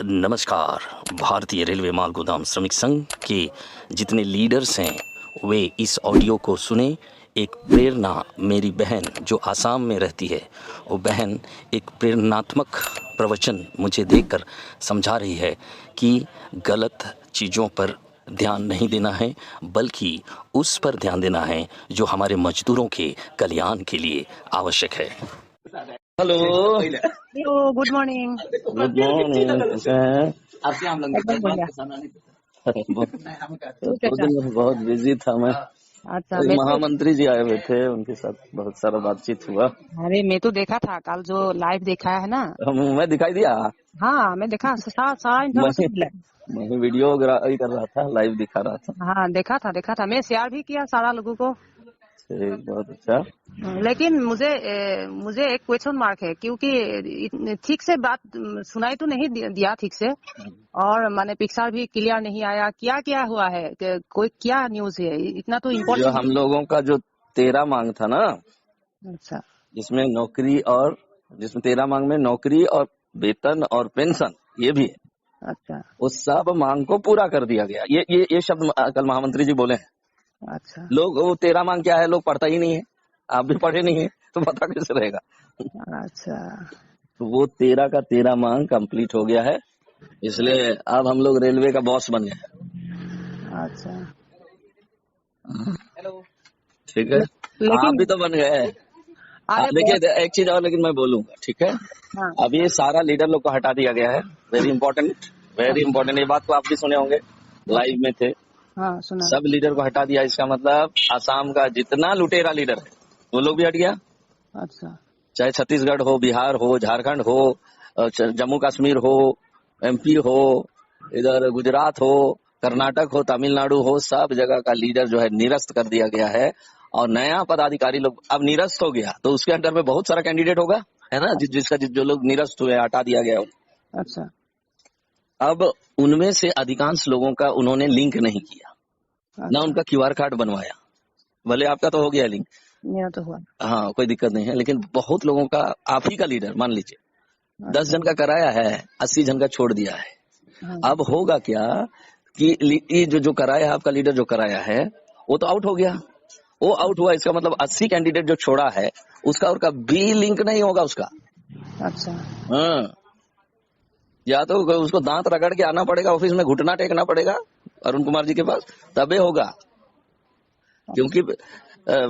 नमस्कार। भारतीय रेलवे माल गोदाम श्रमिक संघ के जितने लीडर्स हैं वे इस ऑडियो को सुने। एक प्रेरणा, मेरी बहन जो आसाम में रहती है वो बहन एक प्रेरणात्मक प्रवचन मुझे देकर समझा रही है कि गलत चीज़ों पर ध्यान नहीं देना है, बल्कि उस पर ध्यान देना है जो हमारे मजदूरों के कल्याण के लिए आवश्यक है। Hello, hello, good morning. Good morning. कैसे हैं? एकदम बढ़िया। तो दिन में बहुत बिजी था मैं। अच्छा, एक मैं तो महामंत्री जी आए हुए थे, उनके साथ बहुत सारा बातचीत हुआ। अरे मैं तो देखा था कल जो लाइव देखा है ना। मैं दिखाई दिया। हाँ, मैं देखा, सारा मैं इन्फॉर्मेशन मिला। मैं वीडियोग्राफी कर रहा था, लाइव दिखा रहा था। हाँ, देखा था, मैं शेयर भी किया सारा लोगों को। ठीक, बहुत अच्छा। लेकिन मुझे एक क्वेश्चन मार्क है, क्योंकि ठीक से बात सुनाई तो नहीं दिया ठीक से, और माने पिक्चर भी क्लियर नहीं आया। क्या क्या हुआ है, कोई क्या न्यूज है, इतना तो जो इम्पोर्टेंट। हम लोगों का जो 13 मांग था ना, अच्छा जिसमें 13 मांग में नौकरी और वेतन और पेंशन ये भी है, अच्छा उस सब मांग को पूरा कर दिया गया। ये शब्द कल महामंत्री जी बोले हैं। अच्छा लोग वो 13 मांग क्या है लोग पढ़ता ही नहीं है, आप भी पढ़े नहीं है तो पता कैसे रहेगा। अच्छा तो वो 13 का 13 मांग कंप्लीट हो गया है, इसलिए अब हम लोग रेलवे का बॉस बन गए। अच्छा। ठीक है, आप लेकिन भी तो बन गए। अरे बहुत। देखिए एक चीज और, लेकिन मैं बोलूंगा, ठीक है। हाँ अब ये सारा लीडर लोग को हटा दिया गया है। Very important, very important. ये बात को आप भी सुने होंगे, अच्छा। लाइव में थे। हाँ, सुना। सब लीडर को हटा दिया, इसका मतलब आसाम का जितना लुटेरा लीडर है वो लोग भी हट गया। अच्छा चाहे छत्तीसगढ़ हो, बिहार हो, झारखंड हो, जम्मू कश्मीर हो, एमपी हो, इधर गुजरात हो, कर्नाटक हो, तमिलनाडु हो, सब जगह का लीडर जो है निरस्त कर दिया गया है। और नया पदाधिकारी लोग अब निरस्त हो गया तो उसके अंडर में बहुत सारा कैंडिडेट होगा, है ना, जो लोग निरस्त हुए हटा दिया गया। अच्छा अब उनमें से अधिकांश लोगों का उन्होंने लिंक नहीं किया, ना अच्छा। उनका क्यूआर कार्ड बनवाया। भले आपका तो हो गया लिंक, मेरा तो हुआ। हाँ कोई दिक्कत नहीं है, लेकिन बहुत लोगों का, आप ही का लीडर मान लीजिए 10 अच्छा। जन का कराया है, 80 जन का छोड़ दिया है। हाँ अब होगा क्या कि ये जो कराया है, आपका लीडर जो कराया है वो तो आउट हो गया। वो आउट हुआ, इसका मतलब 80 कैंडिडेट जो छोड़ा है उसका और का भी लिंक नहीं होगा उसका। अच्छा हाँ, या तो उसको दांत रगड़ के आना पड़ेगा, ऑफिस में घुटना टेकना पड़ेगा अरुण कुमार जी के पास, तबे होगा। क्योंकि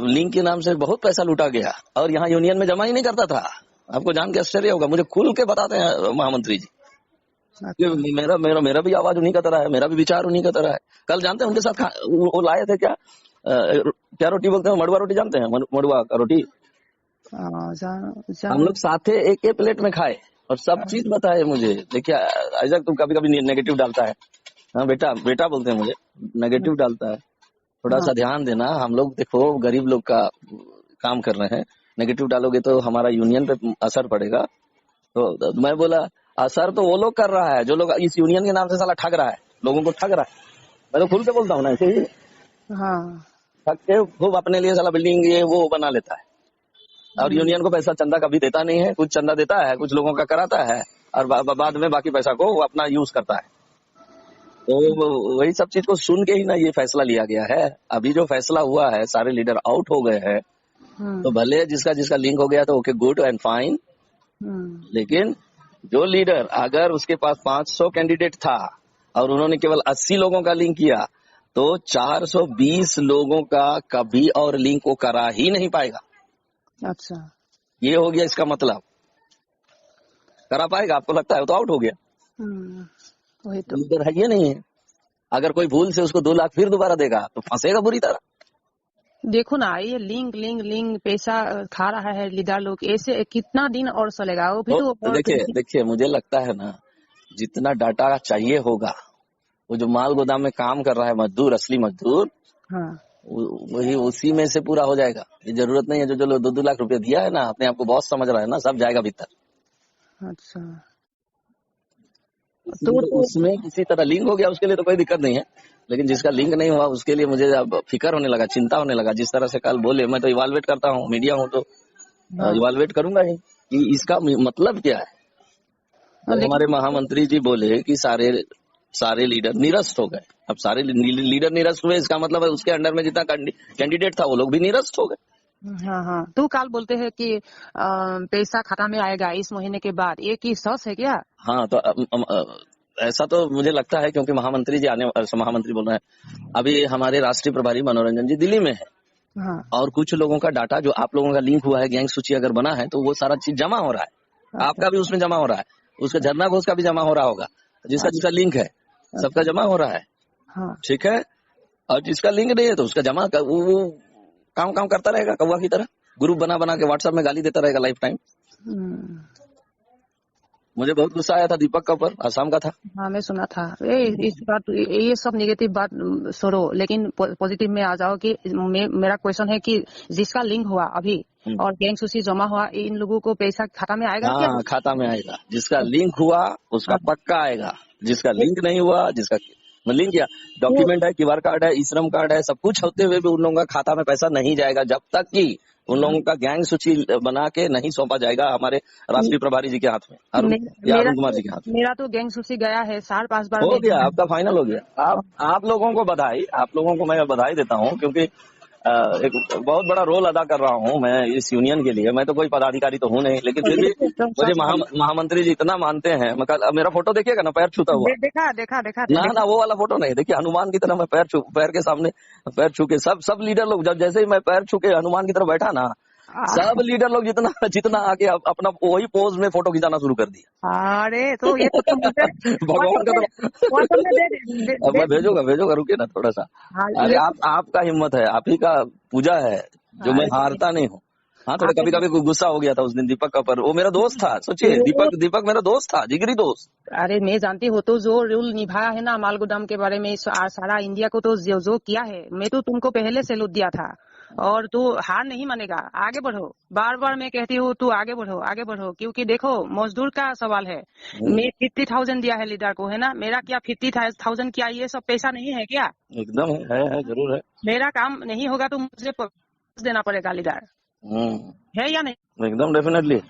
लिंक के नाम से बहुत पैसा लूटा गया और यहाँ यूनियन में जमा ही नहीं करता था। आपको जान के आश्चर्य होगा, मुझे खुल के बताते हैं महामंत्री जी कि अच्छा। मेरा मेरा मेरा भी आवाज उन्हीं का तरह है, मेरा भी विचार उन्हीं का तरह है। कल जानते हैं उनके साथ वो लाए थे क्या, क्या रोटी बोलते हैं, मड़ुआ रोटी जानते हैं, मड़ुआ का रोटी। हम लोग साथे एक एक प्लेट में खाए और सब चीज बताए मुझे। देखिए आइजक, तुम कभी कभी नेगेटिव डालता है। हाँ बेटा, बेटा बोलते हैं मुझे, नेगेटिव डालता है। थोड़ा हाँ सा ध्यान देना, हम लोग देखो गरीब लोग का काम कर रहे हैं, नेगेटिव डालोगे तो हमारा यूनियन पे असर पड़ेगा। तो मैं बोला असर तो वो लोग कर रहा है जो लोग इस यूनियन के नाम से साला ठग रहा है, लोगों को ठग रहा है। मैं तो खुल के बोलता हूँ ना, ऐसे ही हाँ। ठग के खूब अपने लिए साला बिल्डिंग ये वो बना लेता है। और यूनियन को पैसा चंदा कभी देता नहीं है, कुछ चंदा देता है, कुछ लोगों का कराता है और बाद में बाकी पैसा को वो अपना यूज करता है। तो वही सब चीज को सुन के ही ना ये फैसला लिया गया है। अभी जो फैसला हुआ है, सारे लीडर आउट हो गए हैं, तो भले जिसका जिसका लिंक हो गया तो ओके, गुड एंड फाइन। लेकिन जो लीडर, अगर उसके पास 500 कैंडिडेट था और उन्होंने केवल 80 लोगों का लिंक किया, तो 420 लोगों का कभी और लिंक वो करा ही नहीं पाएगा। अच्छा। ये हो गया इसका मतलब, करा पाएगा? आपको लगता है वो तो आउट हो गया, वही तो। लीडर है ये नहीं है। अगर कोई भूल से उसको 2 लाख फिर दोबारा देगा तो फंसेगा बुरी तरह। देखो ना, ये लिंक लिंक लिंक पैसा खा रहा है लीडर लोग, ऐसे कितना दिन और चलेगा? वो भी तो तो और देखिए देखिए, मुझे लगता है ना, जितना डाटा चाहिए होगा, वो जो माल गोदाम में काम कर रहा है मजदूर, असली मजदूर, हाँ। वही उसी में से पूरा हो जाएगा। ये जरूरत नहीं है जो जो लोग 2-2 लाख रुपए दिया है ना, अपने आप को बॉस समझ रहा है ना, सब जाएगा भीतर। अच्छा। इसलिए तो उसमें किसी तरह लिंक हो गया उसके लिए तो कोई दिक्कत नहीं है, लेकिन जिसका लिंक नहीं हुआ उसके लिए मुझे अब फिक्र होने लगा, चिंता होने लगा। जिस तरह से कल बोले, मैं तो इवाल्वेट करता हूँ, मीडिया हूँ तो हाँ इवाल्वेट करूंगा ही कि इसका मतलब क्या है। तो लेकिन हमारे महामंत्री जी बोले कि सारे लीडर निरस्त हो गए। अब सारे लीडर निरस्त हुए, इसका मतलब है उसके अंडर में जितना कैंडिडेट था वो लोग भी निरस्त हो गए। हाँ हाँ, तू कल बोलते हैं कि पैसा खाता में आएगा इस महीने के बाद, ये की सच है क्या? हाँ, तो ऐसा तो मुझे लगता है, क्योंकि महामंत्री जी महामंत्री बोल रहे हैं। अभी हमारे राष्ट्रीय प्रभारी मनोरंजन जी दिल्ली में है, हाँ और कुछ लोगों का डाटा जो आप लोगों का लिंक हुआ है, गैंग सूची अगर बना है, तो वो सारा चीज जमा हो रहा है। अच्छा आपका भी उसमें जमा हो रहा है, उसका झरना घोष का भी जमा हो रहा होगा, जिसका जिसका लिंक है सबका जमा हो रहा है। हाँ ठीक है, और जिसका लिंक नहीं है तो उसका वो काम करता रहेगा कौवा की तरह, ग्रुप बना बना के व्हाट्सएप में गाली देता रहेगा लाइफ टाइम। हम्म, मुझे बहुत गुस्सा आया था दीपक का ऊपर, आसाम का था। हाँ मैं सुना था। इस बात, ये सब नेगेटिव बात छोड़ो, लेकिन पॉजिटिव में आ जाओ कि मेरा क्वेश्चन है कि जिसका लिंक हुआ अभी और गैंग सूची जमा हुआ, इन लोगों को पैसा खाता में आएगा क्या? हाँ, खाता में आएगा। जिसका लिंक हुआ उसका हाँ, पक्का आएगा, जिसका लिंक नहीं हुआ, जिसका लिंक या डॉक्यूमेंट है, क्यूआर कार्ड है, ई श्रम कार्ड है, सब कुछ होते हुए भी उन लोगों का खाता में पैसा नहीं जाएगा, जब तक कि उन लोगों का गैंग सूची बना के नहीं सौंपा जाएगा हमारे राष्ट्रीय प्रभारी जी के हाथ में, अरुण कुमार जी के हाथ में। मेरा तो गैंग सूची गया है 4-5 बार हो में। गया, आपका फाइनल हो गया। आप लोगों को बधाई, आप लोगों को मैं बधाई देता हूँ, क्योंकि एक बहुत बड़ा रोल अदा कर रहा हूँ मैं इस यूनियन के लिए। मैं तो कोई पदाधिकारी तो हूँ नहीं, लेकिन फिर भी मुझे महामंत्री जी इतना मानते हैं। मेरा फोटो देखिएगा ना, पैर छूता हुआ। देखा ना वो वाला फोटो नहीं, देखिए हनुमान की तरह मैं पैर के सामने पैर छू के, सब लीडर लोग जब जैसे ही मैं पैर छू के हनुमान की तरफ बैठा ना, सब लीडर लोग जितना आके अपना वही पोज में फोटो खिंचाना शुरू कर दिया। अरे तो ये तो मुझे भगवान का तो अब मैं भेजूंगा, रुकिए ना थोड़ा सा। अरे आपका हिम्मत है, आप ही का पूजा है, जो मैं हारता नहीं हूँ। हाँ, थोड़ा कभी कभी गुस्सा हो गया था उस दिन दीपक का, पर वो मेरा दोस्त था। सोचिए, दीपक मेरा दोस्त था, जिगरी दोस्त। अरे मैं जानती हूँ, तो जो रूल निभाया है ना मालगोदाम के बारे में सारा इंडिया को, तो जो किया है, मैं तो तुमको पहले सैल्यूट दिया था। और तू हार नहीं मानेगा, आगे बढ़ो। बार बार मैं कहती हूँ तू आगे बढ़ो, क्योंकि देखो मजदूर का सवाल है। मैं 50,000 दिया है लीडर को, है ना? मेरा क्या 50,000 क्या ये सब पैसा नहीं है क्या? एकदम है, जरूर है। मेरा काम नहीं होगा तो मुझे देना पड़ेगा लीडर, है या नहीं? एकदम डेफिनेटली।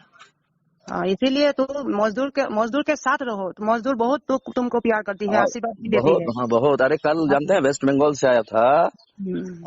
इसीलिए तो मजदूर के साथ रहो। तो मजदूर बहुत तुमको प्यार करती है, आशीर्वाद भी देती है। हाँ, बहुत। अरे कल जानते हैं वेस्ट बंगाल से आया था।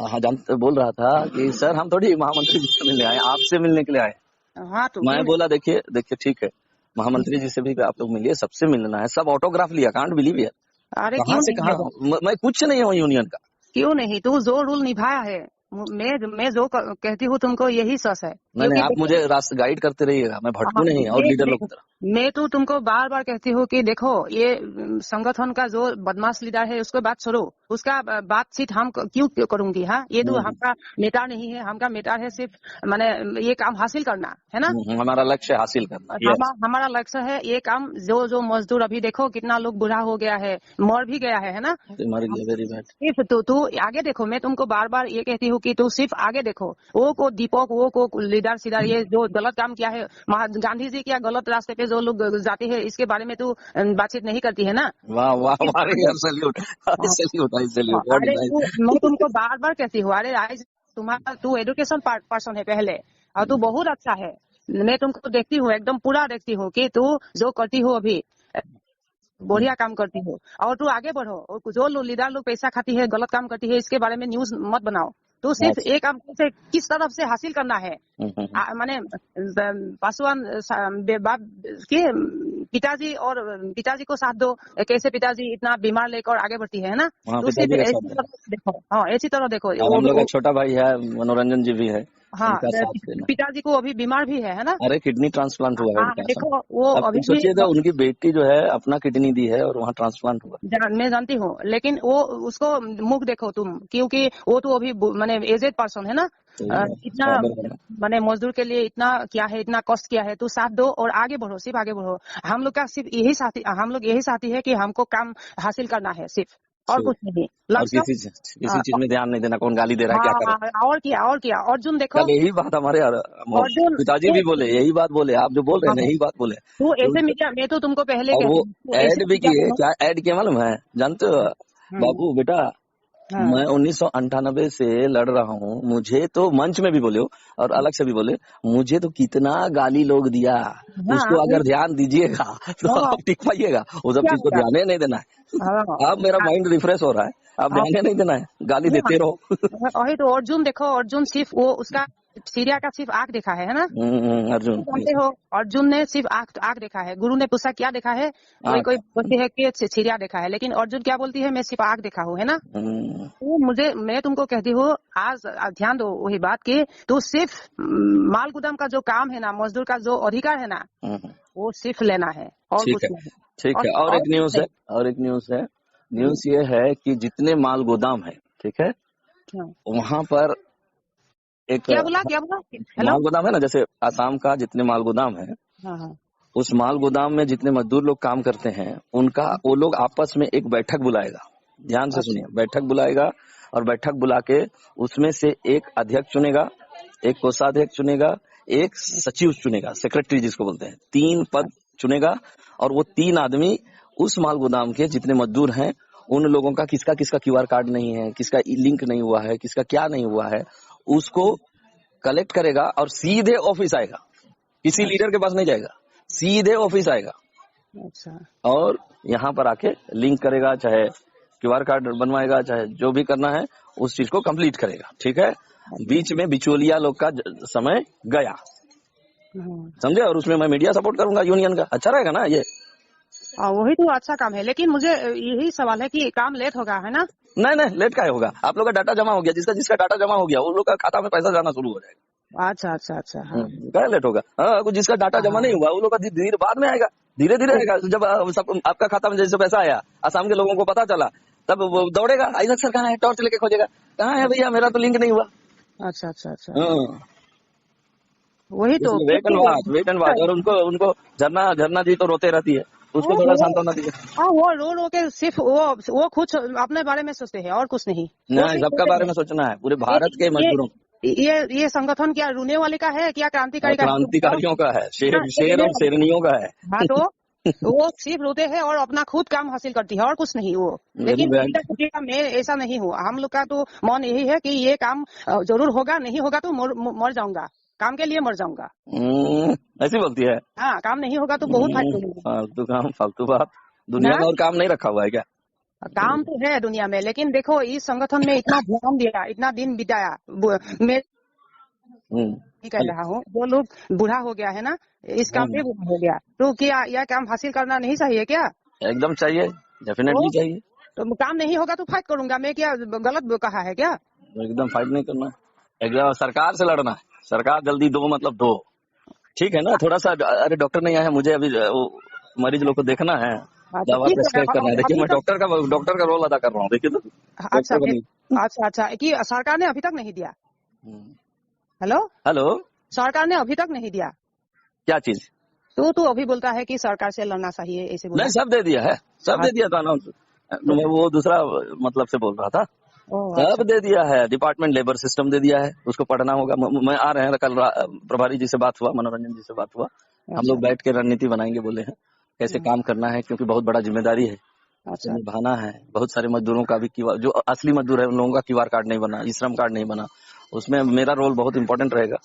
हाँ, बोल रहा था कि सर हम थोड़ी महामंत्री जी से मिलने आए, आपसे मिलने के लिए आए। हाँ, तो मैं बोला देखिए ठीक है, महामंत्री जी से भी आप लोग मिलिए, सबसे मिलना है। सब ऑटोग्राफ लिया, कांट बिलीव यार। अरे कहाँ से कहाँ, मैं कुछ नहीं हूँ यूनियन का। क्यों नहीं? तू जो रूल निभाया है, मैं जो कहती हूँ तुमको यही सच है। नहीं, आप मुझे रास्ते गाइड करते रहिएगा, मैं भटकू नहीं और लीडर लोग की तरह। मैं तो तुमको बार बार कहती हूँ कि देखो, ये संगठन का जो बदमाश लीडर है उसको बात छोड़ो, उसका बातचीत हम क्यों करूंगी? हाँ, ये तो हमका मेटर नहीं है, हमका मेटर है सिर्फ माने ये काम हासिल करना है ना। हमारा लक्ष्य हासिल करना, हमारा लक्ष्य है ये काम। जो मजदूर अभी देखो कितना लोग बूढ़ा हो गया है, मर भी गया है ना। मर गया, वेरी बैड। सिर्फ तू आगे देखो। मैं तुमको बार बार ये कहती हूँ कि तू सिर्फ आगे देखो। वो को दीपक, वो को लीडर सीडर, ये जो गलत काम किया है, गांधी जी क्या गलत रास्ते पे जो लोग जाते हैं, इसके बारे में तू बातचीत नहीं करती है ना। वाह, मैं तुमको बार बार कहती हूँ, अरे आज तू एजुकेशन पर्सन है पहले, और तू बहुत अच्छा है। मैं तुमको देखती हूँ, एकदम पूरा देखती हूँ कि तू जो करती हो अभी बढ़िया काम करती हो, और तू आगे बढ़ो। और जो लीडर लोग पैसा खाती है, गलत काम करती है, इसके बारे में न्यूज मत बनाओ। तो सिर्फ एक काम से किस तरफ से हासिल करना है, माने पासवान के पिताजी को साथ दो। कैसे पिताजी इतना बीमार लेकर आगे बढ़ती है ना। तो सिर्फ ऐसी तरह देखो। हाँ, ऐसी तरह देखो। हम लोग का छोटा भाई है, मनोरंजन जी भी है। हाँ, पिताजी को अभी बीमार भी है ना। अरे किडनी ट्रांसप्लांट हुआ है। देखो वो अभी सोचिए, उनकी बेटी जो है अपना किडनी दी है और वहाँ ट्रांसप्लांट हुआ। मैं जानती हूँ, लेकिन वो उसको मुख देखो तुम, क्योंकि वो तो अभी माने एजेड पर्सन है ना। इतना माने मजदूर के लिए इतना क्या है, इतना कष्ट किया है। तो साथ दो और आगे बढ़ो, सिर्फ आगे बढ़ो। हम लोग का सिर्फ यही साथी है कि हमको काम हासिल करना है सिर्फ, और कुछ नहीं। किसी चीज में ध्यान नहीं देना, कौन गाली दे रहा है, क्या कर रहा है। और क्या अर्जुन देखो, यही बात हमारे पिताजी भी बोले, यही बात बोले। आप जो बोल रहे हैं यही बात बोले। तो ऐसे मीडिया में तो तुमको पहले वो ऐड भी किए, क्या ऐड किया मालूम है? जानते हो बाबू बेटा, हाँ मैं 1998 से लड़ रहा हूँ। मुझे तो मंच में भी बोले हो और अलग से भी बोले, मुझे तो कितना गाली लोग दिया। हाँ उसको अगर ध्यान दीजिएगा तो हाँ, आप टिक पाइएगा। वो सब क्या चीज को क्या ध्यान ही नहीं देना हाँ है। आप मेरा माइंड रिफ्रेश हो रहा है, आप हाँ, ध्यान ही नहीं देना है, गाली देते रहो। वही तो अर्जुन देखो, अर्जुन सिर्फ वो उसका सीरिया का सिर्फ आंख देखा है ना। अर्जुन जानते हो, अर्जुन ने सिर्फ आंख आंख देखा है। गुरु ने पूछा क्या देखा है, कोई आँख। कोई बोलती है कि सीरिया देखा है, लेकिन अर्जुन क्या बोलती है, मैं सिर्फ आंख देखा हूँ, है ना। तो मैं तुमको कहती हूँ, आज ध्यान दो वही बात की, तो सिर्फ माल गुदाम का जो काम है ना, मजदूर का जो अधिकार है ना, वो सिर्फ लेना है और ठीक कुछ है, नहीं। ठीक है। और एक कुछ न्यूज है, नहीं। और एक न्यूज है। न्यूज ये है कि जितने माल गोदाम है, ठीक है, हाँ। वहां पर एक क्या बोला, क्या बोला, हेलो। माल गोदाम है ना, जैसे आसाम का जितने माल गोदाम है, हाँ हाँ उस माल गोदाम में जितने मजदूर लोग काम करते हैं, उनका वो लोग आपस में एक बैठक बुलाएगा। ध्यान से अच्छा सुनिए, बैठक बुलाएगा और बैठक बुला के उसमें से एक अध्यक्ष चुनेगा, एक कोषाध्यक्ष चुनेगा, एक सचिव चुनेगा, सेक्रेटरी जिसको बोलते हैं। 3 पद चुनेगा और वो 3 आदमी उस माल गोदाम के जितने मजदूर हैं, उन लोगों का किसका किसका क्यूआर कार्ड नहीं है, किसका लिंक नहीं हुआ है, किसका क्या नहीं हुआ है, उसको कलेक्ट करेगा और सीधे ऑफिस आएगा। किसी लीडर के पास नहीं जाएगा, सीधे ऑफिस आएगा अच्छा और यहाँ पर आके लिंक करेगा, चाहे क्यूआर कार्ड बनवाएगा, चाहे जो भी करना है उस चीज को कंप्लीट करेगा। ठीक है, बीच में बिचौलिया लोग का समय गया, समझे। और उसमें मैं मीडिया सपोर्ट करूंगा यूनियन का, अच्छा रहेगा ना ये। वही तो अच्छा काम है, लेकिन मुझे यही सवाल है कि काम लेट होगा, है ना। नहीं नहीं, लेट का होगा। आप लोग का डाटा जमा हो गया, जिसका जिसका डाटा जमा हो गया उन लोग का खाता में पैसा जाना शुरू हो जाएगा। अच्छा अच्छा अच्छा, हाँ क्या लेट होगा? हाँ, कुछ जिसका डाटा जमा नहीं हुआ उन लोग का धीरे बाद में आएगा, धीरे धीरे आएगा। जब सब आपका खाता में जैसे पैसा आया, असम के लोगों को पता चला, तब वो दौड़ेगा, आइजक सर कहाँ है, टॉर्च लेके खोजेगा, कहाँ है भैया, मेरा तो लिंक नहीं हुआ। अच्छा अच्छा अच्छा, हाँ, वही तो इसलिए wait and watch, wait and watch. और उनको उनको झरना झरना जी तो रोते रहती है, उसको थोड़ा सांत्वना दीजिए। हाँ, वो रो के सिर्फ वो खुद अपने बारे में सोचते हैं और कुछ नहीं। वो नहीं, सिर्फ सबका सोचते बारे हैं। में सोचना है, पूरे भारत के मजदूरों। ये संगठन क्या रोने वाले का है, क्या क्रांतिकारी का है? क्रांतिकारियों का है, हाँ, शेर और शेरनियों का है। हाँ तो वो सिर्फ रोते हैं और अपना खुद काम हासिल करती है और कुछ नहीं वो। वेरी लेकिन बैड। मैं ऐसा नहीं हूँ, हम लोग का तो मन यही है कि ये काम जरूर होगा, नहीं होगा तो मर जाऊंगा, काम के लिए मर जाऊंगा। ऐसी बोलती है। हाँ, काम नहीं होगा तो बहुत फायदा होगा फालतू काम, फालतू बात। दुनिया ना। में और काम नहीं रखा हुआ है क्या? काम तो है दुनिया में, लेकिन देखो इस संगठन में इतना ध्यान दिया, इतना दिन बिताया। मैं नहीं कह रहा हूँ, जो लोग बूढ़ा हो गया है ना, इस काम में बूढ़ा हो गया, तो क्या यह काम हासिल करना नहीं चाहिए क्या? एकदम चाहिए, डेफिनेटली चाहिए। तो काम नहीं होगा तो फाइट करूंगा मैं, क्या गलत कहा है क्या? एकदम फाइट नहीं करना है, एकदम सरकार से लड़ना है। सरकार जल्दी दो मतलब दो, ठीक है ना। थोड़ा सा अरे डॉक्टर नहीं आया, मुझे अभी वो मरीज लोग को देखना है, अच्छा दवा ठीक प्रेस्क्राइब करना है। है, देखिए अभी मैं तक। डॉक्टर का रोल अदा कर रहा हूँ, देखिए तो अच्छा डॉक्टर बनी। अच्छा अच्छा, कि सरकार ने अभी तक नहीं दिया। हेलो, हेलो, सरकार ने अभी तक नहीं दिया क्या चीज? तो अभी बोलता है कि सरकार से लड़ना चाहिए, ऐसे बोला। नहीं, सब दे दिया है, सब दे दिया था अनाउंस। मैं वो दूसरा मतलब से बोल रहा था, ओह सब अच्छा दे दिया है। डिपार्टमेंट लेबर सिस्टम दे दिया है, उसको पढ़ना होगा। मैं आ रहे हैं कल, प्रभारी जी से बात हुआ, मनोरंजन जी से बात हुआ, हम अच्छा लोग बैठ के रणनीति बनाएंगे बोले हैं, कैसे काम करना है, क्योंकि बहुत बड़ा जिम्मेदारी है, अच्छा निभाना है। बहुत सारे मजदूरों का भी जो असली मजदूर है उन लोगों का क्यूआर कार्ड नहीं बना, ई श्रम कार्ड नहीं बना, उसमें मेरा रोल बहुत इंपॉर्टेंट रहेगा।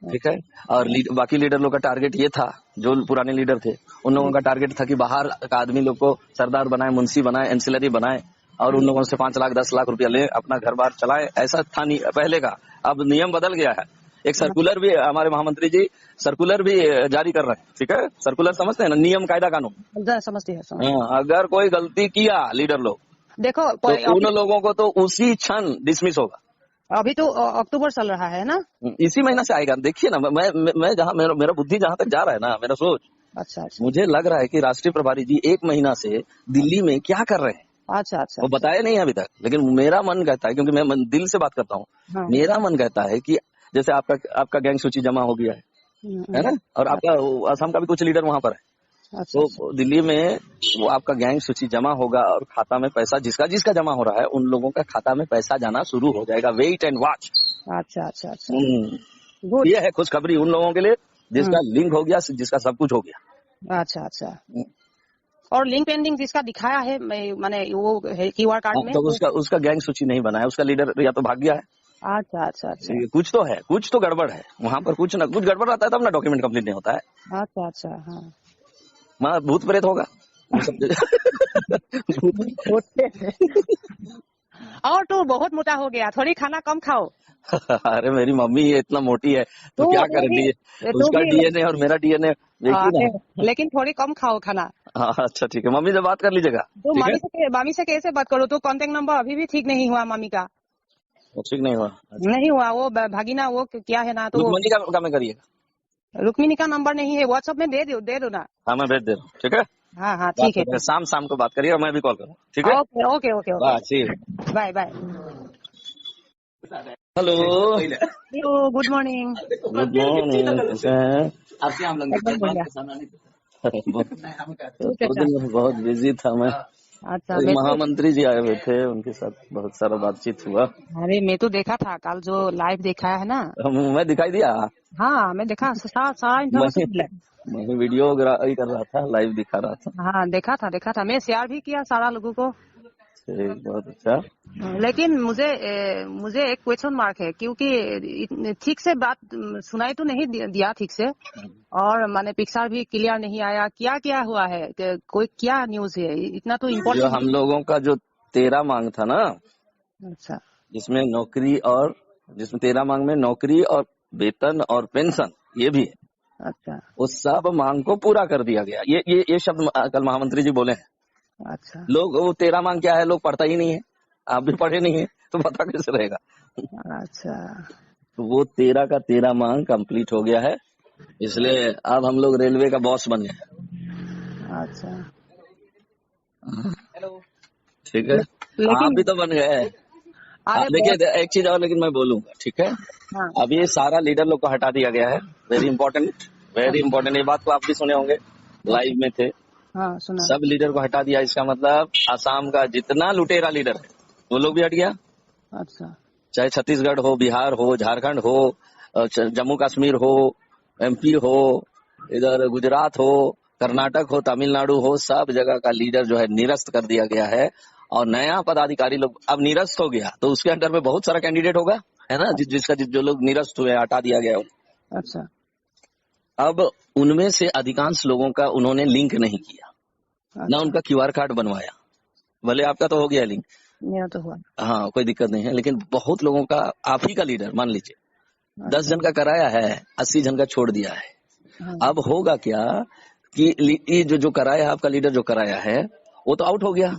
ठीक है। और बाकी लीडर लोग का टारगेट ये था, जो पुराने लीडर थे उन लोगों का टारगेट था कि बाहर का आदमी लोग को सरदार बनाए, मुंशी बनाए, एंसिलरी बनाए और उन लोगों से 5 लाख 10 लाख रुपया ले अपना घर बार चलाए। ऐसा था नहीं पहले का, अब नियम बदल गया है। एक सर्कुलर भी हमारे महामंत्री जी सर्कुलर भी जारी कर रहे हैं। ठीक है, सर्कुलर समझते हैं ना, नियम कायदा कानून। समझती है। अगर कोई गलती किया लीडर लोग देखो तो उन लोगों को तो उसी क्षण डिसमिस होगा। अभी तो अक्टूबर चल रहा है ना। इसी महीना से आएगा। देखिए ना, मैं जहाँ मेरा बुद्धि जहाँ तक जा रहा है ना, मेरा सोच, अच्छा अच्छा मुझे लग रहा है कि राष्ट्रीय प्रभारी जी 1 महीना से दिल्ली में क्या कर रहे हैं अच्छा अच्छा, वो बताया नहीं है अभी तक। लेकिन मेरा मन कहता है, क्योंकि मैं दिल से बात करता हूँ, हाँ, मेरा मन कहता है कि जैसे आपका गैंग सूची जमा हो गया है ना, और आपका असम का भी कुछ लीडर वहां पर है, अच्छा तो दिल्ली में वो आपका गैंग सूची जमा होगा और खाता में पैसा जिसका जिसका जमा हो रहा है उन लोगों का खाता में पैसा जाना शुरू हो जाएगा। Wait and watch. अच्छा अच्छा अच्छा, ये है खुशखबरी उन लोगों के लिए जिसका लिंक हो गया, जिसका सब कुछ हो गया। अच्छा अच्छा, और लिंक पेंडिंग जिसका दिखाया है माने वो क्यूआर कार्ड में तो उसका गैंग सूची नहीं बना है, उसका लीडर या तो भाग गया है, अच्छा अच्छा अच्छा ये कुछ तो है, कुछ तो गड़बड़ है वहाँ पर, कुछ गड़बड़ रहता है तब ना डॉक्यूमेंट कंप्लीट नहीं होता है। अच्छा अच्छा हाँ वहाँ भूत प्रेत होगा वो सब होते हैं। और तू बहुत मोटा हो गया, थोड़ी खाना कम खाओ। अरे मेरी मम्मी ये इतना मोटी है तो तू क्या करे, तू उसका भी डीएनए और मेरा डीएनए देखिए ना। लेकिन थोड़ी कम खाओ खाना। हाँ अच्छा ठीक है, मम्मी से बात कर लीजिएगा। तो ठीक है, मामी से कैसे बात करो, तो कांटेक्ट नंबर अभी भी ठीक नहीं हुआ मामी का, ठीक नहीं हुआ। नहीं हुआ। वो भागीना वो क्या है ना, तो वो रुक्मणी का में करिएगा। रुक्मिणी का नंबर नहीं है, व्हाट्सएप में दे दो ना। हाँ मैं भेज दे रहा हूँ, ठीक है, हाँ हाँ बात ठीक है करेंगे, शाम को बात करिए, मैं भी कॉल करूँ, ठीक है। Okay okay okay okay bye, see you. Bye bye. Hello, good morning. Good morning, कैसे हैं? एकदम बढ़िया। दो दिन में बहुत बिजी था मैं, अच्छा एक मैं तो महामंत्री जी आए हुए थे, उनके साथ बहुत सारा बातचीत हुआ। अरे मैं तो देखा था कल जो लाइव देखा है ना। मैं दिखाई दिया, हाँ मैं देखा, सारा मैं इन्फॉर्मेशन मिला। मैं वीडियोग्राफी कर रहा था, लाइव दिखा रहा था। हाँ देखा था, मैं शेयर भी किया सारा लोगों को। ठीक, बहुत अच्छा। लेकिन मुझे एक क्वेश्चन मार्क है, क्योंकि ठीक से बात सुनाई तो नहीं दिया ठीक से, और माने पिक्चर भी क्लियर नहीं आया, क्या क्या हुआ है, कोई क्या न्यूज है, इतना तो जो इम्पोर्टेंट। हम लोगों का जो 13 मांग था ना, अच्छा जिसमें 13 मांग में नौकरी और वेतन और पेंशन ये भी है, अच्छा उस सब मांग को पूरा कर दिया गया। ये शब्द कल महामंत्री जी बोले हैं। अच्छा लोग वो 13 मांग क्या है, लोग पढ़ता ही नहीं है, आप भी पढ़े नहीं है तो पता कैसे रहेगा। अच्छा तो वो 13 का 13 मांग कंप्लीट हो गया है, इसलिए अब हम लोग रेलवे का बॉस बन गए। अच्छा ठीक है, आप लेकिन भी तो बन गए। अरे बहुत। देखिए एक चीज और, लेकिन मैं बोलूंगा, ठीक है। हाँ अब ये सारा लीडर लोग को हटा दिया गया है, वेरी इंपॉर्टेंट, वेरी इंपॉर्टेंट। ये बात को आप भी सुने होंगे, ओके लाइव में थे। हाँ सुना। सब लीडर को हटा दिया, इसका मतलब आसाम का जितना लुटेरा लीडर है वो लोग भी हट गया। अच्छा चाहे छत्तीसगढ़ हो, बिहार हो, झारखंड हो, जम्मू कश्मीर हो, एमपी हो, इधर गुजरात हो, कर्नाटक हो, तमिलनाडु हो, सब जगह का लीडर जो है निरस्त कर दिया गया है। और नया पदाधिकारी लोग अब निरस्त हो गया, तो उसके अंडर में बहुत सारा कैंडिडेट होगा, है ना, जो लोग निरस्त हुए, हटा दिया गया। अच्छा अब उनमें से अधिकांश लोगों का उन्होंने लिंक नहीं किया, ना अच्छा उनका क्यूआर कार्ड बनवाया। भले आपका तो हो गया लिंक, मेरा तो हुआ। हाँ कोई दिक्कत नहीं है, लेकिन बहुत लोगों का, आप ही का लीडर मान लीजिए 10 अच्छा जन का कराया है, 80 जन का छोड़ दिया है। हाँ अब होगा क्या कि ये जो कराया, आपका लीडर जो कराया है वो तो आउट हो गया,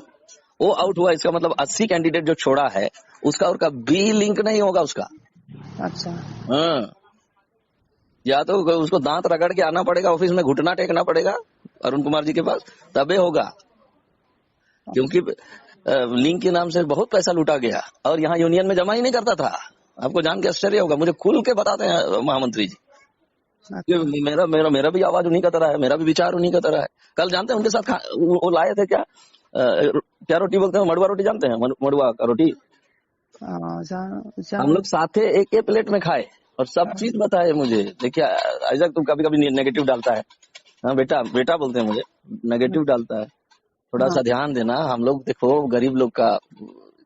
वो आउट हुआ, इसका मतलब 80 कैंडिडेट जो छोड़ा है उसका और का भी लिंक नहीं होगा उसका। अच्छा हाँ, या तो उसको दांत रगड़ के आना पड़ेगा, ऑफिस में घुटना टेकना पड़ेगा अरुण कुमार जी के पास, तबे होगा। क्योंकि लिंक के नाम से बहुत पैसा लूटा गया, और यहाँ यूनियन में जमा ही नहीं करता था। आपको जान के आश्चर्य होगा, मुझे खुल के बताते हैं महामंत्री जी कि अच्छा मेरा मेरा मेरा भी आवाज उन्हीं का तरह है, मेरा भी विचार उन्हीं का तरह है। कल जानते हैं उनके साथ वो लाए थे क्या, क्या रोटी बोलते हैं, मड़ुआ रोटी जानते हैं, मड़ुआ का रोटी। हम लोग साथे एक प्लेट में खाए और सब चीज बताए मुझे। देखिए आइजक, तुम कभी कभी नेगेटिव डालता है, हाँ बेटा बेटा बोलते हैं मुझे, नेगेटिव डालता है, थोड़ा सा ध्यान देना। हम लोग देखो गरीब लोग का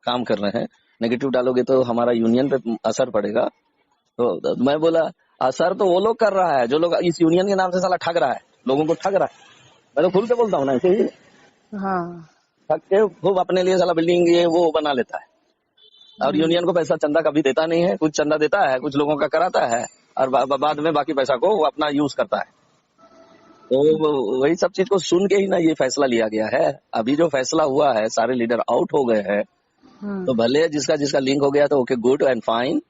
काम कर रहे हैं, नेगेटिव डालोगे तो हमारा यूनियन पे असर पड़ेगा। तो मैं बोला असर तो वो लोग कर रहा है जो लोग इस यूनियन के नाम से साला ठग रहा है, लोगों को ठग रहा है। मैं तो खुल के बोलता हूँ ना, ऐसे ही हाँ ठग के खूब अपने लिए साला बिल्डिंग ये वो बना लेता है, और यूनियन को पैसा चंदा कभी देता नहीं है, कुछ चंदा देता है, कुछ लोगों का कराता है, और बाद में बाकी पैसा को वो अपना यूज करता है। तो वही सब चीज को सुन के ही ना ये फैसला लिया गया है। अभी जो फैसला हुआ है, सारे लीडर आउट हो गए हैं, तो भले जिसका जिसका लिंक हो गया तो ओके, गुड एंड फाइन।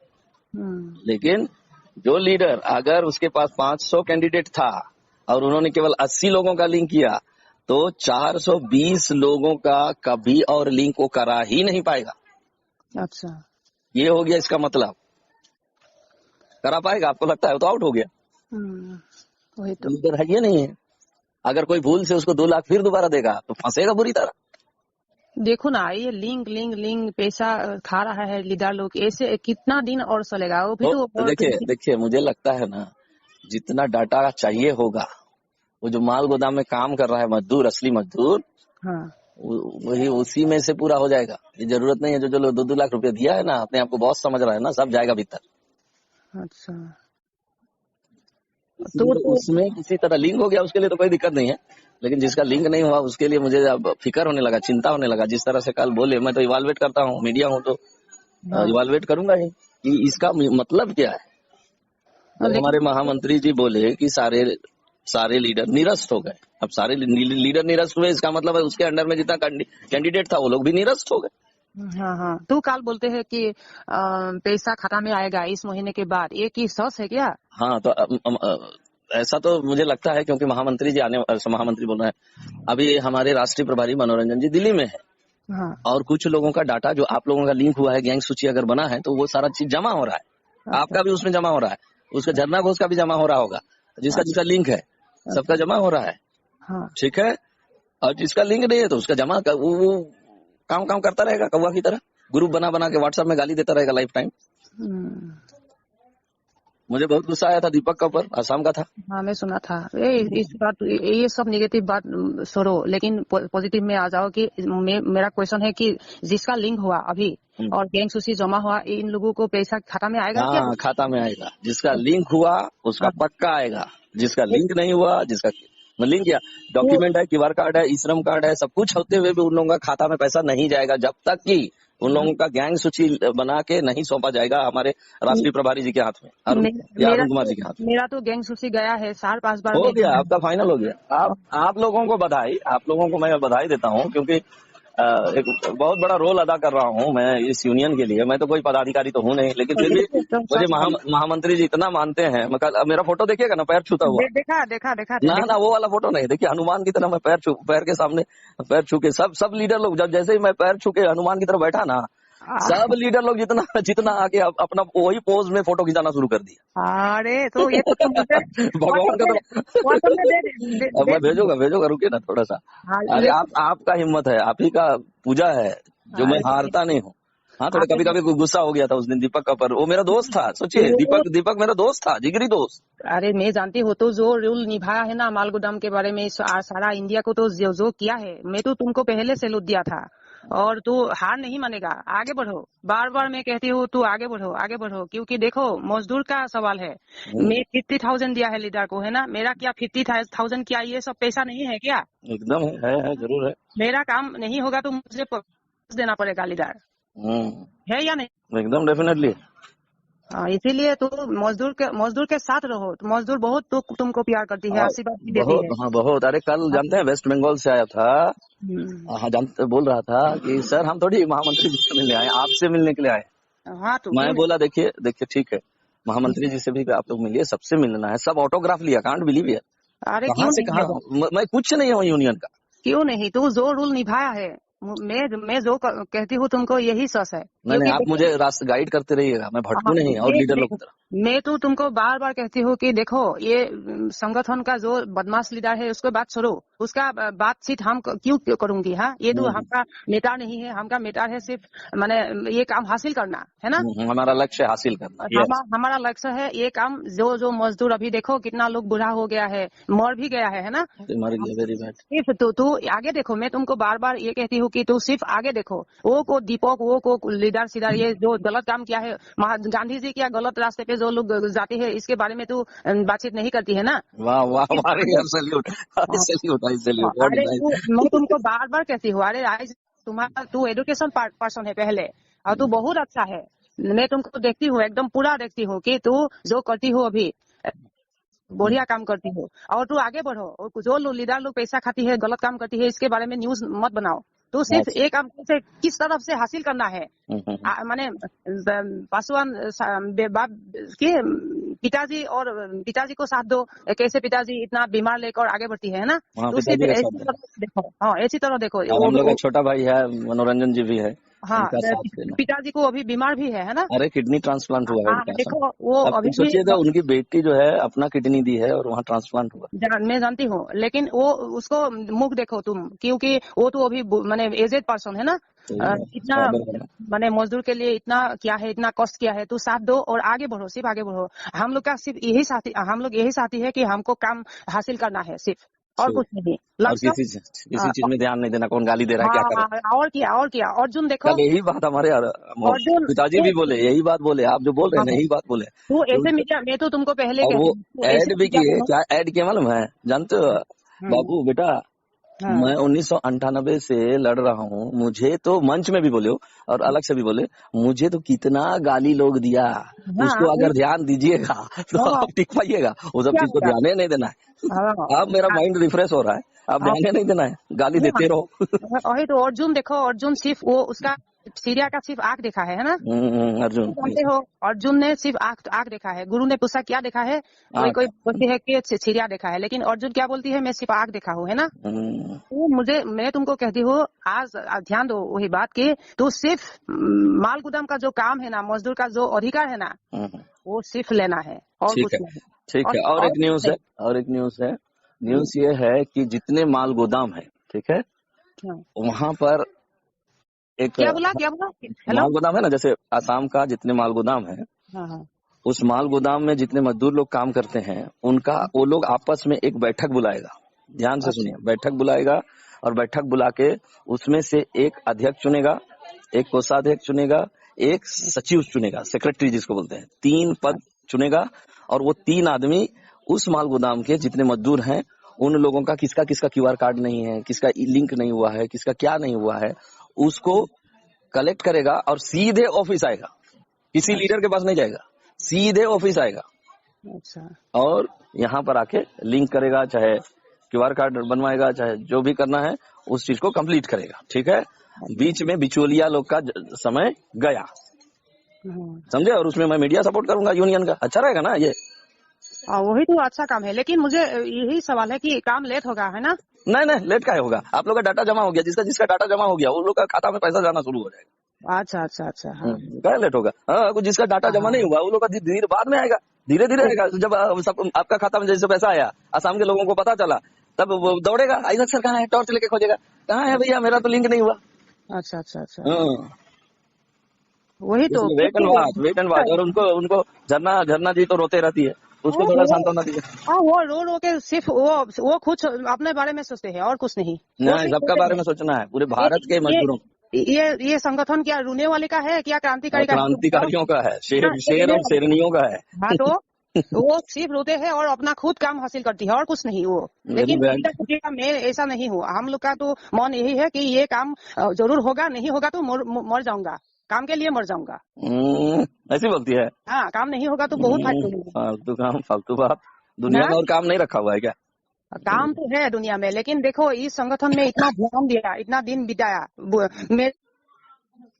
लेकिन जो लीडर, अगर उसके पास 500 कैंडिडेट था और उन्होंने केवल 80 लोगों का लिंक किया, तो 420 लोगों का कभी और लिंक वो करा ही नहीं पाएगा। अच्छा ये हो गया इसका मतलब, करा पाएगा? आपको लगता है वो तो आउट हो गया, वही तो। लीडर है ये नहीं है। अगर कोई भूल से उसको 2 लाख फिर दोबारा देगा तो फंसेगा बुरी तरह। देखो ना, ये लिंक लिंक लिंक पैसा खा रहा है लीडर लोग, ऐसे कितना दिन और चलेगा वो भी तो। देखिए मुझे लगता है ना, जितना डाटा चाहिए होगा वो जो माल गोदाम में काम कर रहा है मजदूर, असली मजदूर, हाँ वही उसी में से पूरा हो जाएगा। ये जरूरत नहीं है जो लोग 2-2 लाख रुपए दिया है ना, अपने आप को बॉस समझ रहा है ना, सब जाएगा भीतर। अच्छा। इसलिए उसमें किसी तरह लिंक हो गया उसके लिए तो कोई दिक्कत नहीं है, लेकिन जिसका लिंक नहीं हुआ उसके लिए मुझे अब फिक्र होने लगा, चिंता होने लगा। जिस तरह से कल बोले, मैं तो इवाल्वेट करता हूँ, मीडिया हूँ तो हाँ इवाल्वेट करूंगा ही कि इसका मतलब क्या है। जब हमारे महामंत्री जी बोले कि सारे लीडर निरस्त हो गए, अब सारे लीडर निरस्त हुए, इसका मतलब है उसके अंडर में जितना कैंडिडेट था वो लोग भी निरस्त हो गए। हाँ हाँ। तो कल बोलते हैं कि पैसा खाता में आएगा इस महीने के बाद, ये की सच है क्या? हाँ तो ऐसा तो मुझे लगता है, क्योंकि महामंत्री जी महामंत्री बोल रहे हैं। अभी हमारे राष्ट्रीय प्रभारी मनोरंजन जी दिल्ली में है, हाँ और कुछ लोगों का डाटा जो आप लोगों का लिंक हुआ है, गैंग सूची अगर बना है तो वो सारा चीज जमा हो रहा है, आपका भी उसमें जमा हो रहा है, उसका झरना घोष का भी जमा हो रहा होगा, जिसका जिसका लिंक है सबका जमा हो रहा है। हाँ। ठीक है, और जिसका लिंक नहीं है तो उसका जमा वो काम करता रहेगा कौवा की तरह, ग्रुप बना बना के व्हाट्सएप में गाली देता रहेगा लाइफ टाइम। मुझे बहुत गुस्सा आया था दीपक का ऊपर, आसाम का था। हाँ मैं सुना था। इस बात, ये सब नेगेटिव बात छोड़ो, लेकिन पॉजिटिव में आ जाओ कि मेरा क्वेश्चन है कि जिसका लिंक हुआ अभी और गैंग सूची जमा हुआ, इन लोगों को पैसा खाता में आएगा क्या? हाँ, खाता में आएगा। जिसका लिंक हुआ उसका पक्का आएगा, जिसका लिंक नहीं हुआ, जिसका लिंक या डॉक्यूमेंट है, क्यूआर कार्ड है, ई श्रम कार्ड है, सब कुछ होते हुए भी उन लोगों का खाता में पैसा नहीं जाएगा जब तक कि उन लोगों का गैंग सूची बना के नहीं सौंपा जाएगा हमारे राष्ट्रीय प्रभारी जी के हाथ में, अरुण कुमार जी के हाथ में। मेरा तो गैंग सूची गया है 4-5 बार हो गया, आपका फाइनल हो गया। आप लोगों को बधाई, आप लोगों को मैं बधाई देता हूँ, क्योंकि एक बहुत बड़ा रोल अदा कर रहा हूँ मैं इस यूनियन के लिए। मैं तो कोई पदाधिकारी तो हूँ नहीं, लेकिन फिर भी मुझे महामंत्री जी इतना मानते हैं। मेरा फोटो देखिएगा ना, पैर छूता हुआ। देखा ना वो वाला फोटो नहीं, देखिए हनुमान की तरह मैं पैर के सामने पैर छू के, सब लीडर लोग जब जैसे ही मैं पैर छू के हनुमान की तरह बैठा ना, सब लीडर लोग जितना आके अपना वही पोज में फोटो खिंचाना शुरू कर दिया। अरे तो ये तो भगवान का तो मैं भेजूंगा, रुकिए ना थोड़ा सा। अरे आपका हिम्मत है, आप ही का पूजा है जो मैं हारता नहीं हूँ। हाँ, थोड़ा कभी कभी गुस्सा हो गया था उस दिन दीपक का, पर वो मेरा दोस्त था। सोचिए, दीपक मेरा दोस्त था, जिगरी दोस्त। अरे मैं जानती हूँ, तो जो रूल निभाया है ना मालगोदाम के बारे में सारा इंडिया को, तो जो किया है, मैं तो तुमको पहले से लूट दिया था। और तू हार नहीं मानेगा, आगे बढ़ो। बार बार मैं कहती हूँ तू आगे बढ़ो, क्योंकि देखो मजदूर का सवाल है। मैं 50,000 दिया है लीडर को, है ना? मेरा क्या 50,000 क्या ये सब पैसा नहीं है क्या? एकदम है, जरूर है। मेरा काम नहीं होगा तो मुझे देना पड़ेगा लीडर, है या नहीं? एकदम डेफिनेटली। इसीलिए तो मजदूर के साथ रहो। मजदूर बहुत तो तुमको प्यार करती है, आशीर्वाद भी देती है। हाँ बहुत। अरे कल जानते हैं वेस्ट बंगाल से आया था, हाँ जानते, बोल रहा था कि सर हम थोड़ी महामंत्री जी से मिलने आए, आपसे मिलने के लिए आए। हाँ तो मैं बोला देखिए ठीक है, महामंत्री जी से भी आप लोग मिलिए, सबसे मिलना है। सब ऑटोग्राफ लिया, कांट बिलीव इट। अरे कहाँ से कहाँ, मैं कुछ नहीं हूँ यूनियन का। क्यों नहीं? तू जो रूल निभाया है, मैं जो कहती हूँ तुमको यही सच है। नहीं, आप मुझे रास्ते गाइड करते रहिएगा, मैं भटकू नहीं, और लीडर लोग की तरह। मैं तो तुमको बार बार कहती हूँ कि देखो, ये संगठन का जो बदमाश लीडर है उसको बात छोड़ो, उसका बातचीत हम क्यों करूंगी? हाँ, ये तो हमका नेता नहीं है, हमका नेता है सिर्फ माने ये काम हासिल करना है ना, हमारा लक्ष्य हासिल करना। हमारा लक्ष्य है ये काम। जो मजदूर अभी देखो कितना लोग बुढ़ा हो गया है, मर भी गया है ना? सिर्फ तू आगे देखो। मैं तुमको बार बार ये कहती हूँ कि तू सिर्फ आगे देखो। वो को दीपक, वो को लीडर सीडर, ये जो गलत काम किया है, गांधी जी क्या गलत रास्ते पे जो लोग जाते हैं, इसके बारे में तू बातचीत नहीं करती है ना? वाह वाह, सैल्यूट। अरे मैं तुमको बार बार कहती हूँ, अरे आज तू एजुकेशन पर्सन है पहले, और तू बहुत अच्छा है। मैं तुमको देखती हूँ, एकदम पूरा देखती हूँ कि तू जो करती हो अभी बढ़िया काम करती हो, और तू आगे बढ़ो। और जो लीडर लोग पैसा खाती है, गलत काम करती है, इसके बारे में न्यूज मत बनाओ। तो सिर्फ एक काम से किस तरफ से हासिल करना है, माने पासवान के पिताजी को साथ दो। कैसे पिताजी इतना बीमार लेकर आगे बढ़ती है ना? तो सिर्फ ऐसी तरह देखो। हाँ, ऐसी तरह देखो। हम लोग का छोटा भाई है मनोरंजन जी भी है, हाँ, उनका साथ देना। पिताजी को अभी बीमार भी है ना? अरे किडनी ट्रांसप्लांट हुआ है हाँ उनका। देखो वो अब अभी कुछ भी सोचिए तो उनकी बेटी जो है अपना किडनी दी है और वहाँ ट्रांसप्लांट हुआ। मैं जानती हूँ, लेकिन वो उसको मुख देखो तुम, क्योंकि वो तो अभी माने एजेड पर्सन है ना। सही है, इतना बराबर है ना। माने मजदूर के लिए इतना क्या है, इतना कष्ट किया है, तो साथ दो और आगे बढ़ो, सिर्फ आगे बढ़ो। हम लोग का सिर्फ यही साथी, हम लोग यही साथी है कि हमको काम हासिल करना है सिर्फ, और ठीक। कुछ नहीं। और लक्ष्य किसी चीज में ध्यान नहीं देना, कौन गाली दे रहा है क्या करे। हाँ, और क्या अर्जुन देखो। कल यही बात हमारे अर्जुन पिताजी भी बोले, यही बात बोले, आप जो बोल रहे हैं ना, यही बात बोले। तू तो ऐसे मीडिया, मैं तो तुमको पहले और वो कहती हूँ, तू ऐसे ऐड भी मीडिया किए, बनो। क्या ऐड किया मालूम है, जानते हो बाबू बेटा, हाँ मैं 1998 से लड़ रहा हूँ, मुझे तो मंच में भी बोले हो और अलग से भी बोले, मुझे तो कितना गाली लोग दिया, उसको हाँ अगर ध्यान दीजिएगा तो हाँ, आप टिक पाइएगा, वो सब क्या चीज को होगा? ध्यान ही नहीं देना हाँ है। अब मेरा माइंड रिफ्रेश हो रहा है, आप हाँ, ध्यान ही नहीं देना है, गाली देते रहो। वही तो अर्जुन देखो, अर्जुन सिर्फ वो उसका सीरिया का सिर्फ आंख देखा है ना? अर्जुन जानते हो, अर्जुन ने सिर्फ आंख देखा है। गुरु ने पूछा क्या देखा है, कोई आँख। कोई बोलती है कि सीरिया देखा है, लेकिन अर्जुन क्या बोलती है, मैं सिर्फ आंख देखा हूँ, है ना? तो मैं तुमको कहती हूँ, आज ध्यान दो वही बात की, तो सिर्फ माल गुदाम का जो काम है ना, मजदूर का जो अधिकार है ना, वो सिर्फ लेना है और ठीक कुछ है, नहीं। ठीक है। और एक कुछ न्यूज है, नहीं। और एक न्यूज है, न्यूज ये है कि जितने माल गोदाम है, ठीक है, हाँ। वहां पर एक क्या बोला? हेलो। माल गोदाम है ना, जैसे आसाम का जितने माल गोदाम है, हाँ हाँ उस माल गोदाम में जितने मजदूर लोग काम करते हैं, उनका वो लोग आपस में एक बैठक बुलाएगा। ध्यान से सुनिए, अच्छा बैठक बुलाएगा और बैठक बुला के उसमें से एक अध्यक्ष चुनेगा, एक कोषाध्यक्ष चुनेगा, एक सचिव चुनेगा, सेक्रेटरी जिसको बोलते हैं, 3 पद चुनेगा। और वो 3 आदमी उस माल गोदाम के जितने मजदूर हैं, उन लोगों का किसका किसका QR कार्ड नहीं है, किसका लिंक नहीं हुआ है, किसका क्या नहीं हुआ है, उसको कलेक्ट करेगा और सीधे ऑफिस आएगा, किसी लीडर के पास नहीं जाएगा, सीधे ऑफिस आएगा अच्छा और यहाँ पर आके लिंक करेगा, चाहे QR कार्ड बनवाएगा, चाहे जो भी करना है उस चीज को कंप्लीट करेगा। ठीक है, बीच में बिचौलिया लोग का समय गया, समझे। और उसमें मैं मीडिया सपोर्ट करूंगा यूनियन का, अच्छा रहेगा ना ये। वही तो अच्छा काम है, लेकिन मुझे यही सवाल है कि काम लेट होगा, है ना? नहीं लेट का होगा, आप लोग का डाटा जमा हो गया, जिसका जिसका डाटा जमा हो गया उन लोग का खाता में पैसा जाना शुरू हो जाएगा। अच्छा हाँ क्या लेट होगा? हाँ, जिसका डाटा जमा नहीं हुआ उन लोग का धीरे बाद में आएगा, धीरे धीरे आएगा। जब सब आपका खाता में जैसे पैसा आया, असम के लोगों को पता चला, तब वो दौड़ेगा, आइजक सर कहाँ है, टॉर्च लेके खोजेगा, कहाँ है भैया, मेरा तो लिंक नहीं हुआ। अच्छा वही तो इसलिए वेट एंड वॉच। और उनको झरना जी तो रोते रहती है, उसको थोड़ा सांत्वना दीजिए। हाँ, वो रो के सिर्फ वो खुद अपने बारे में सोचते हैं और कुछ नहीं। नहीं, सबका बारे में सोचना है, पूरे भारत के मजदूरों। ये संगठन क्या रोने वाले का है, क्या क्रांतिकारी का है? क्रांतिकारियों का है, शेर और शेरनियों का है। हाँ तो वो सिर्फ रोते हैं और अपना खुद काम हासिल करती है और कुछ नहीं वो। लेकिन मैं ऐसा नहीं हूँ, हम लोग का तो मन यही है कि ये काम जरूर होगा, नहीं होगा तो मर जाऊंगा, काम के लिए मर जाऊंगा। ऐसी बोलती है। हाँ, काम नहीं होगा तो बहुत फालतू काम, फालतू बात। दुनिया में और काम नहीं रखा हुआ है क्या? काम तो है दुनिया में, लेकिन देखो इस संगठन में इतना ध्यान दिया, इतना दिन बिताया, मैं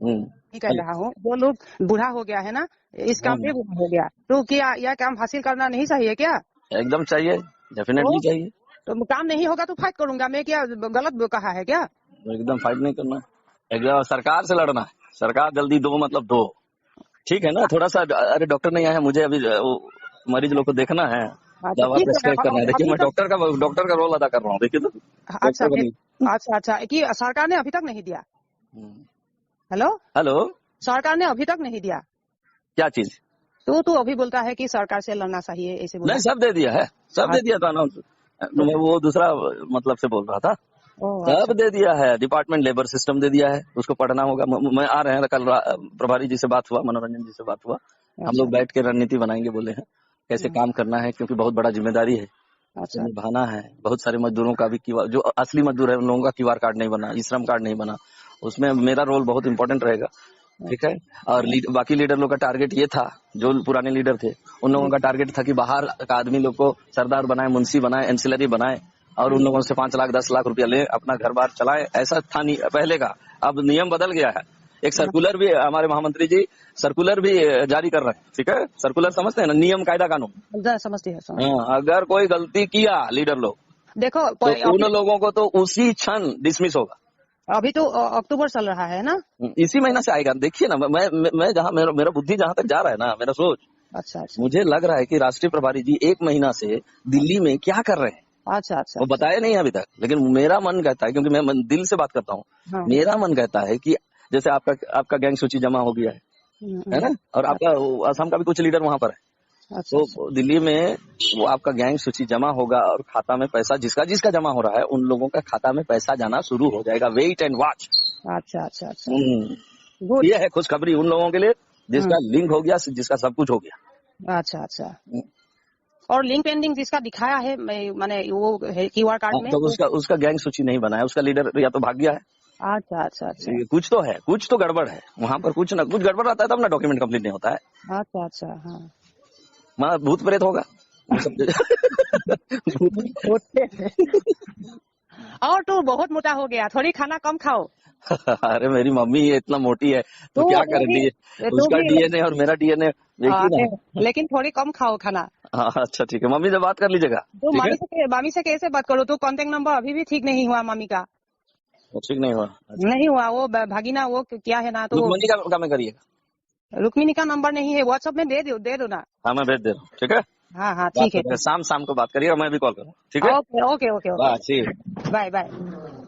नहीं कह रहा हूँ, वो लोग बूढ़ा हो गया है ना, इस काम पे बूढ़ा हो गया, तो क्या यह काम हासिल करना नहीं चाहिए क्या? एकदम चाहिए, डेफिनेटली चाहिए। तो काम नहीं होगा तो फाइट करूंगा, मैं क्या गलत कहा है क्या? एकदम फाइट नहीं करना, एकदम सरकार से लड़ना है। सरकार जल्दी दो मतलब दो, ठीक है ना। थोड़ा सा अरे डॉक्टर नहीं आया, मुझे अभी मरीज लोग को देखना है, दवा प्रेस्क्राइब करना है। देखिए मैं डॉक्टर का रोल अदा कर रहा हूँ, देखिए तो। अच्छा कि सरकार ने अभी तक नहीं दिया? हेलो, सरकार ने अभी तक नहीं दिया क्या चीज? तो अभी बोलता है कि सरकार से लड़ना चाहिए, ऐसे बोला। नहीं, सब दे दिया है, सब दे दिया था अनाउंस। मैं वो दूसरा मतलब से बोल रहा था, सब दे दिया है। डिपार्टमेंट लेबर सिस्टम दे दिया है, उसको पढ़ना होगा। मैं आ रहे हैं, कल प्रभारी जी से बात हुआ, मनोरंजन जी से बात हुआ, हम लोग बैठ के रणनीति बनाएंगे बोले हैं, कैसे काम करना है, क्योंकि बहुत बड़ा जिम्मेदारी है, निभाना है। बहुत सारे मजदूरों का भी जो असली मजदूर है उन लोगों का QR कार्ड नहीं बना, ई श्रम कार्ड नहीं बना, उसमें मेरा रोल बहुत इंपॉर्टेंट रहेगा। ठीक है। और बाकी लीडर लोग का टारगेट ये था, जो पुराने लीडर थे उन लोगों का टारगेट था कि बाहर का आदमी लोग को सरदार बनाए, मुंशी बनाए, एंसिलरी बनाए और उन लोगों से 5 लाख 10 लाख रुपया ले, अपना घर बार चलाए। ऐसा था नहीं पहले का, अब नियम बदल गया है। एक सर्कुलर भी हमारे महामंत्री जी सर्कुलर भी जारी कर रहे हैं। ठीक है, सर्कुलर समझते हैं ना, नियम कायदा कानून समझते हैं। अगर कोई गलती किया लीडर लोग, देखो तो उन लोगों को तो उसी क्षण डिसमिस होगा। अभी तो अक्टूबर चल रहा है ना। इसी महीना से आएगा, देखिए ना। मैं जहाँ मेरा बुद्धि जहाँ तक जा रहा है ना, मेरा सोच, अच्छा अच्छा मुझे लग रहा है कि राष्ट्रीय प्रभारी जी 1 महीना से दिल्ली में क्या कर रहे हैं अच्छा अच्छा वो बताया नहीं अभी तक। लेकिन मेरा मन कहता है, क्योंकि मैं दिल से बात करता हूँ, हाँ मेरा मन कहता है कि जैसे आपका गैंग सूची जमा हो गया है ना, और आपका असम का भी कुछ लीडर वहां पर है, अच्छा तो दिल्ली में वो आपका गैंग सूची जमा होगा और खाता में पैसा जिसका जमा हो रहा है उन लोगों का खाता में पैसा जाना शुरू हो जाएगा। Wait and watch. अच्छा अच्छा अच्छा गुड। ये है खुशखबरी उन लोगों के लिए जिसका लिंक हो गया, जिसका सब कुछ हो गया। अच्छा अच्छा और लिंक पेंडिंग जिसका दिखाया है माने वो क्यूआर कार्ड में, तो उसका गैंग सूची नहीं बना है, उसका लीडर या तो भाग गया है। अच्छा अच्छा अच्छा ये कुछ तो है, कुछ तो गड़बड़ है वहां पर, कुछ ना कुछ गड़बड़ रहता है, तब ना डॉक्यूमेंट कंप्लीट नहीं होता है। अच्छा अच्छा हाँ वहाँ भूत प्रेत होगा वो सब। और तू बहुत मोटा हो गया, थोड़ी खाना कम खाओ। अरे मेरी मम्मी ये इतना मोटी है तो क्या तू करें, तू उसका भी डीएनए और मेरा डीएनए एक ही ना है। लेकिन थोड़ी कम खाओ खाना। हाँ अच्छा ठीक है, मम्मी से बात कर लीजिएगा। तो ठीक है, मामी से कैसे बात करो, तो कांटेक्ट नंबर अभी भी ठीक नहीं हुआ मामी का। ठीक नहीं हुआ। अच्छा, नहीं हुआ, वो भागीना वो क्या है ना, तो रुक्मणी का में करिएगा। रुक्मिणी का नंबर नहीं है, व्हाट्सएप में दे दो ना। हाँ मैं भेज दे रहा हूँ, ठीक है। हाँ हाँ बात ठीक है। करते हैं, शाम को बात करिएगा, मैं भी कॉल करूँ, ठीक है। Okay okay okay okay bye, ठीक है। Bye bye.